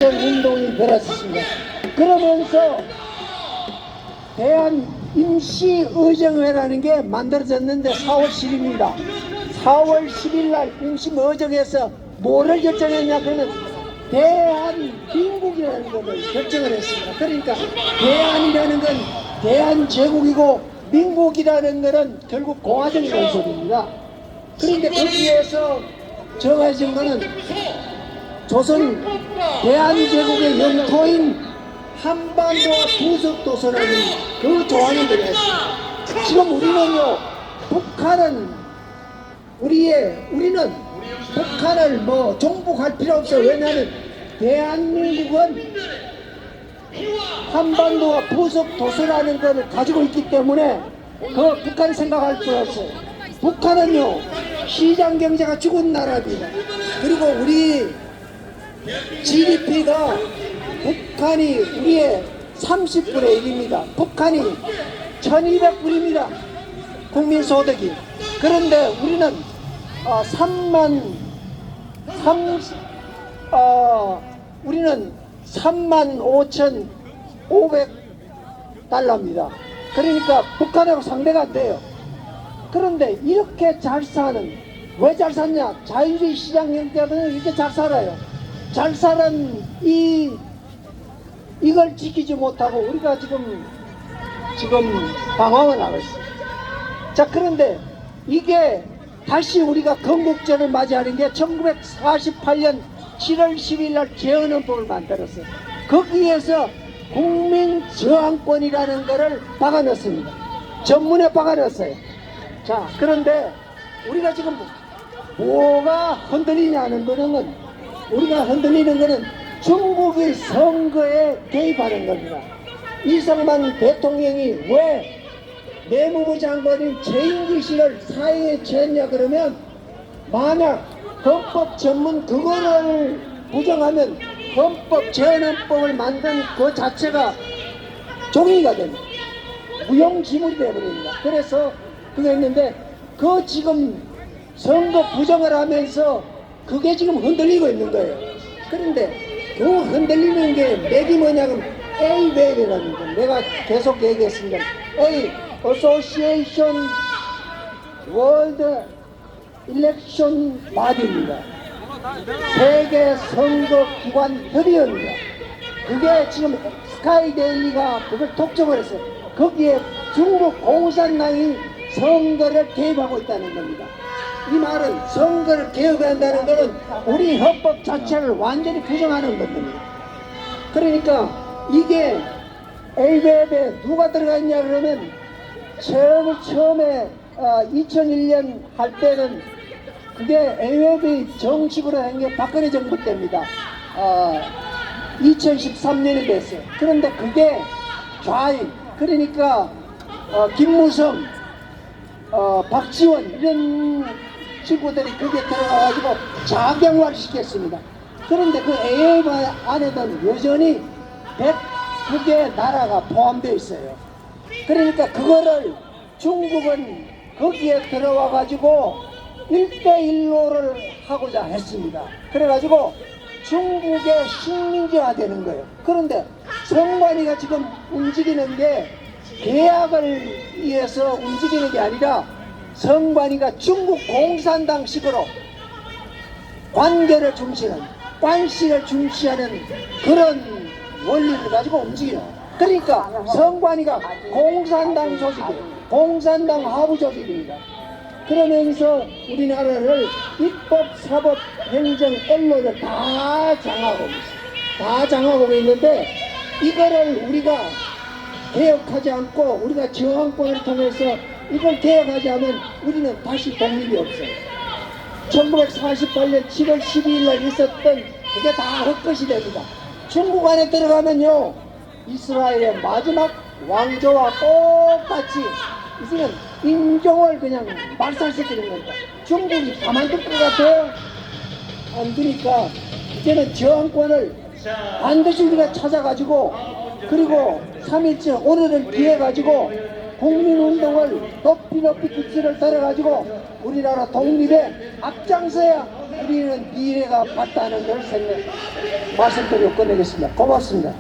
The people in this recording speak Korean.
운동이 벌어졌습니다. 그러면서 대한임시의정회라는 게 만들어졌는데 4월 10일입니다. 4월 10일 날 임시의정에서 뭐를 결정했냐? 그는 대한민국이라는 것을 결정을 했습니다. 그러니까 대한이라는 건 대한제국이고 민국이라는 것은 결국 공화정이라는 소리입니다. 그런데 거기에서 정해진 것은 조선 대한제국의 영토인 한반도와 부석도서라는 그 조항을 들어갔습니다. 지금 우리는요, 우리는 북한을 정복할 필요 없어요. 왜냐하면 대한민국은 한반도와 부석도서라는 것을 가지고 있기 때문에 그 북한 생각할 필요 없어요. 북한은요, 시장 경제가 죽은 나라입니다. 그리고 우리 GDP가 북한이 우리의 30분의 1입니다. 북한이 1200불입니다. 국민소득이. 그런데 우리는 35,500달러입니다. 그러니까 북한하고 상대가 안 돼요. 그런데 이렇게 잘 사는, 왜 잘 사냐? 자유주의 시장 경제는 이렇게 잘 살아요. 잘 사는 이걸 지키지 못하고 우리가 지금 방황을 하고 있습니다. 자, 그런데 이게 다시 우리가 건국절을 맞이하는 게 1948년 7월 10일 날 재헌헌법을 만들었어요. 거기에서 국민저항권이라는 것을 박아넣습니다. 전문에 박아넣었어요. 자, 그런데 우리가 지금 뭐가 흔들리냐는 거는, 우리가 흔들리는 것은 중국이 선거에 개입하는 겁니다. 이승만 대통령이 왜 내무부 장관인 최인기 씨를 사형에 처했냐? 그러면 만약 헌법 전문 그거를 부정하면 헌법 재헌헌법을 만든 그 자체가 종이가 됩니다. 무용지물이 되어버립니다. 그래서 그거 했는데 그 지금 선거 부정을 하면서 그게 지금 흔들리고 있는 거예요. 그런데 그 흔들리는 게 맥이 뭐냐면 AWEB이라는 거. 내가 계속 얘기했습니다. A, Association World Election Body입니다. 세계 선거기관 협의회입니다. 그게 지금 스카이데일리가 그걸 독점을 했어요. 거기에 중국 공산당이 선거를 개입하고 있다는 겁니다. 이 말은 선거를 개혁한다는 것은 우리 헌법 자체를 완전히 부정하는 겁니다. 그러니까 이게 AWEB에 누가 들어가 있냐 그러면 처음에 2001년 할 때는 그게 AWEB이 정식으로 한 게 박근혜 정부 때입니다. 2013년이 됐어요. 그런데 그게 좌익, 그러니까 김무성, 박지원 이런 친구들이 거기에 들어가가지고 자경화를 시켰습니다. 그런데 그 AWEB 안에는 여전히 109개 나라가 포함되어 있어요. 그러니까 그거를 중국은 거기에 들어와가지고 1대1로를 하고자 했습니다. 그래가지고 중국의 식민지화 되는 거예요. 그런데 선관위가 지금 움직이는 게 계약을 위해서 움직이는 게 아니라 선관위가 중국 공산당식으로 관계를 중시하는, 관시를 중시하는 그런 원리를 가지고 움직여요. 그러니까 선관위가 공산당 조직이에요. 공산당 하부 조직입니다. 그러면서 우리나라를 입법, 사법, 행정, 언론을 다 장악하고 있어요. 다 장악하고 있는데 이거를 우리가 개혁하지 않고 우리가 저항권을 통해서 이걸 개혁하지 않으면 우리는 다시 독립이 없어요. 1948년 7월 12일 날 있었던 그게 다 헛것이 됩니다. 중국 안에 들어가면요, 이스라엘의 마지막 왕조와 똑같이 이제는 인종을 그냥 말살시키는 겁니다. 중국이 가만둘 것 같아요? 안 두니까 이제는 저항권을 반드시 우리가 찾아가지고, 그리고 3.1절 오늘을 기해 가지고 국민운동을 높이 기치를 들어가지고 우리나라 독립에 앞장서야 우리는 미래가 맞다는 걸 말씀드리고 끝내겠습니다. 고맙습니다.